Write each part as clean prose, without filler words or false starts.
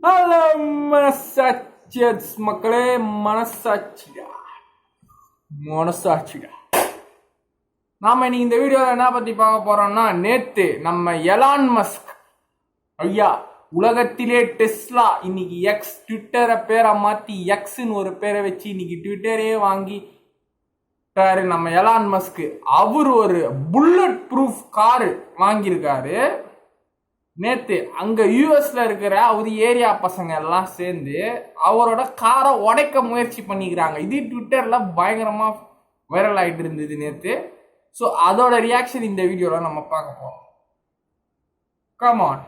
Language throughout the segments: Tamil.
ஹலோ மனசாட்சி மக்களே, மனசாட்சிடா. நாம இன்னைக்கு இந்த வீடியோவில் என்ன பத்தி பார்க்க போறோம்னா, நேத்து நம்ம எலான் மஸ்க் ஐயா உலகத்திலே டெஸ்லா இன்னைக்கு எக்ஸ் ட்விட்டரை பேரை மாத்தி எக்ஸ்ன்னு ஒரு பேரை வச்சு இன்னைக்கு ட்விட்டரே வாங்கி நம்ம எலான் மஸ்க் அவர் ஒரு புல்லட் ப்ரூஃப் காரு வாங்கியிருக்காரு. நேத்து அங்க யூஎஸ்ல இருக்கிற அவர் ஏரியா பசங்க எல்லாம் சேர்ந்து அவரோட காரை உடைக்க முயற்சி பண்ணிக்கிறாங்க. இது ட்விட்டர்ல பயங்கரமா வைரல் ஆயிட்டு இருந்தது நேத்து. ஸோ அதோட ரியாக்ஷன் இந்த வீடியோல நம்ம பார்க்க போறோம். கம் ஆன்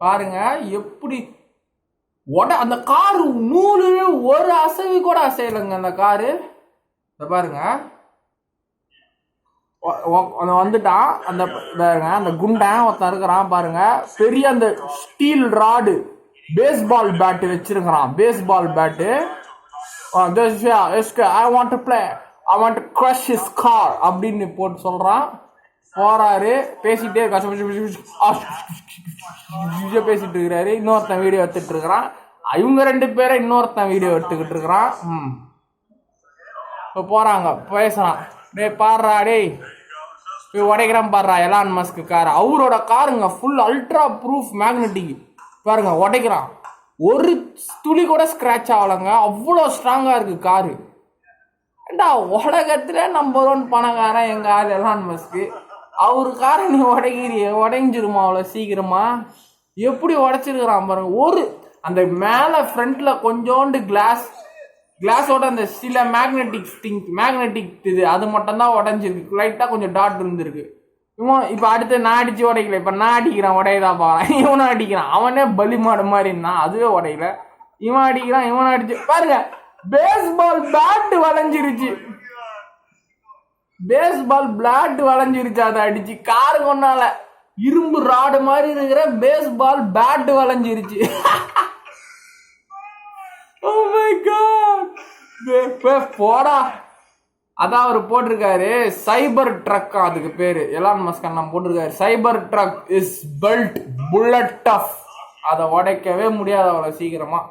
பாருங்க எப்படி அந்த காரு நூலு ஒரு அசைவு கூட அசையலைங்க. அந்த காரு பாருங்க வந்துட்டான். அந்த குண்டன் ஒருத்தன் இருக்கிறான் பாருங்க, பெரிய அந்த ஸ்டீல் ராடு பேஸ்பால் பேட்டு வச்சிருக்கிறான். Baseball bat I want to play, I want to crush his car அப்படின்னு போட்டு சொல்றான். போறாரு, பேசிட்டே பேசிட்டு இருக்கிறாரு. இன்னொருத்தன் வீடியோ எடுத்துட்டு இருக்கிறான். இவங்க ரெண்டு பேரை இன்னொருத்தன் வீடியோ எடுத்துக்கிட்டு இருக்கிறான். இப்போ போறாங்க, பேசுறான். டே பாடுறா, டேய் போய் உடைக்கிறான் பாடுறா எலான் மஸ்க் கார். அவரோட காருங்க ஃபுல் அல்ட்ரா ப்ரூஃப் மேக்னெட்டிக் பாருங்க, உடைக்கிறான். ஒரு துளி கூட ஸ்கிராச் ஆகலைங்க, அவ்வளோ ஸ்ட்ராங்கா இருக்கு காரு. ஏண்டா உலகத்துல நம்பர் 1 பணக்காரன் எங்க ஆள் எலான் மஸ்க். அவரு காரை நீ உடைஞ்சிருமா அவ்வளோ சீக்கிரமா? எப்படி உடைச்சிருக்கிறான் பாருங்க. ஒரு அந்த மேல ஃப்ரண்ட்ல கொஞ்சோண்டு கிளாஸோட அந்த சில மேக்னெட்டிக் இது அது மட்டும் தான் உடஞ்சிருக்கு. லைட்டா கொஞ்சம் டாட் இருந்திருக்கு. இப்ப அடுத்து நான் அடிச்சு உடைக்கல. இப்ப நான் அடிக்கிறான், உடையதான் பாக்கலாம். இவனும் அடிக்கிறான், அவனே பலி மாடு மாதிரி இருந்தான், அதுவே உடையல. இவன் அடிக்கிறான், இவன் அடிச்சு பாருங்க. பேஸ்பால் பேட் வளைஞ்சிருச்சு, பேஸ்பால் பிளாட் வளைஞ்சிருச்சு. அதை அடிச்சு காரு கொண்டால இரும்பு ராடு மாதிரி இருக்கிற பேஸ்பால் பேட் வளைஞ்சிருச்சு. Oh my god! போடா. அதான் அவர் போட்டிருக்காரு சைபர் ட்ரக், அதுக்கு பேரு எலான் மஸ்க் அண்ணா போட்டிருக்காரு. Cyber truck is built bullet tough, அதை உடைக்கவே முடியாது அவ்வளவு சீக்கிரமா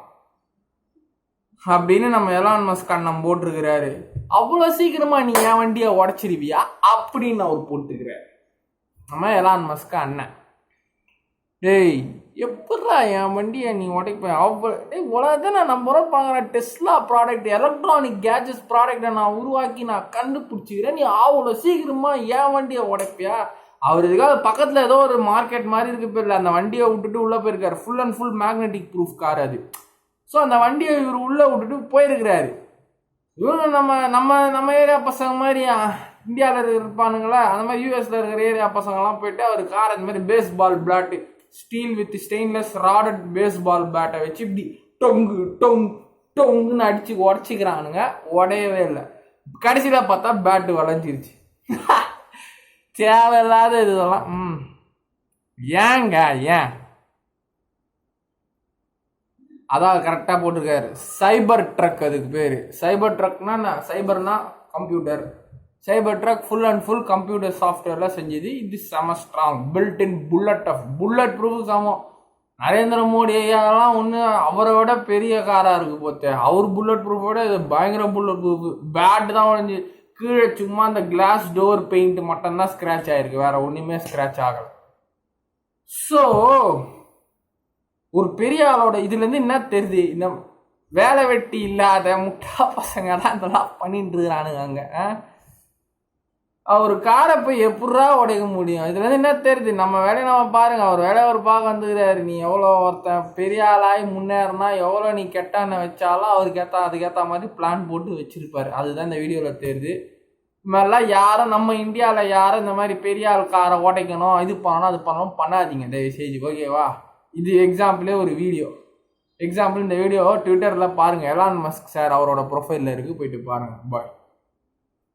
அப்படின்னு நம்ம எலான் மஸ்க் அண்ணன் போட்டிருக்கிறாரு. அவ்வளவு சீக்கிரமா நீ என் வண்டியை உடைச்சிருவியா அப்படின்னு அவர் போட்டுக்கிறாரு நம்ம எலான் மஸ்க் அண்ணன். டேய் எப்படா என் வண்டியை நீ உடைப்ப? உலகத்தை நான் நம்புற பார்க்குறேன். டெஸ்லா ப்ராடக்ட், எலக்ட்ரானிக் கேஜெட்ஸ் ப்ராடக்டை நான் உருவாக்கி நான் கண்டுபிடிச்சிக்கிறேன். நீ அவ்வளோ சீக்கிரமா என் வண்டியை உடைப்பியா? அவர் இதுக்காக பக்கத்தில் ஏதோ ஒரு மார்க்கெட் மாதிரி இருக்கு பேர்ல அந்த வண்டியை விட்டுட்டு உள்ளே போயிருக்காரு. Full and full magnetic proof car அது. ஸோ அந்த வண்டியை இவர் உள்ளே விட்டுட்டு போயிருக்கிறாரு. இவங்க நம்ம ஏரியா பசங்க மாதிரி இந்தியாவில் இருப்பானுங்களா, அந்த மாதிரி யூஎஸ்ல இருக்கிற ஏரியா பசங்கள்லாம் போயிட்டு அவர் கார் அந்த மாதிரி baseball bat steel with stainless rodded baseball பேட்டை வச்சு இப்படி டொங்குன்னு அடிச்சு உடச்சிக்கிறானுங்க. உடையவே இல்லை. கடைசியில பார்த்தா பேட்டு வளைஞ்சிருச்சு. தேவையில்லாத இதெல்லாம் ஏங்க ஏன்? அதான் கரெக்டா போட்டிருக்காரு சைபர் ட்ரக், அதுக்கு பேரு சைபர் ட்ரக்னா சைபர்னா computer. Cyber truck full and full computer சாஃப்ட்வேர்ல செஞ்சது. இது செம strong, built in bullet proof சமம். நரேந்திர மோடி ஐயாலாம் ஒன்று அவரை விட பெரிய காராக இருக்கு போத்தே. அவர் புல்லட் ப்ரூஃபோட இது பயங்கர புல்லட் ப்ரூஃப். பேட் தான் உடஞ்சி கீழே சும்மா அந்த கிளாஸ் டோர் பெயிண்ட் மட்டும்தான் ஸ்கிராச் ஆயிருக்கு, வேற ஒன்றுமே ஸ்கிராச் ஆகலை. ஸோ ஒரு பெரிய ஆளோட இதுலேருந்து என்ன தெரியுது, இந்த வேலை வெட்டி இல்லாத முட்டா பசங்க தான் இதெல்லாம் பண்ணிட்டு இருக்கிறானுங்க அங்கே. அவர் காரை போய் எப்படா உடைக்க முடியும்? இதுல இருந்து என்ன தெரியுது, நம்ம வேலையை நம்ம பாருங்க. அவர் வேலையை அவர் பார்க்க வந்துக்கிறாரு. நீ எவ்வளோ ஒருத்தன் பெரிய ஆளாகி முன்னேறினா எவ்வளோ நீ கெட்டான வச்சாலும் அவருக்கு அதுக்கேற்ற மாதிரி பிளான் போட்டு வச்சிருப்பாரு. அதுதான் இந்த வீடியோவில் தெரியுது. இது மாதிரிலாம் யாரும் நம்ம இந்தியாவில் யாரும் இந்த மாதிரி பெரிய ஆள் காரை உடைக்கணும், இது பண்ணணும் அது பண்ணணும் பண்ணாதீங்க தயவு செஞ்சு, ஓகேவா? இது எக்ஸாம்பிளே ஒரு வீடியோ. எக்ஸாம்பிள் இந்த வீடியோ ட்விட்டரில் பாருங்கள், எலான் மஸ்க் சார் அவரோட ப்ரொஃபைலில் இருக்குது, போயிட்டு பாருங்கள். பாய்.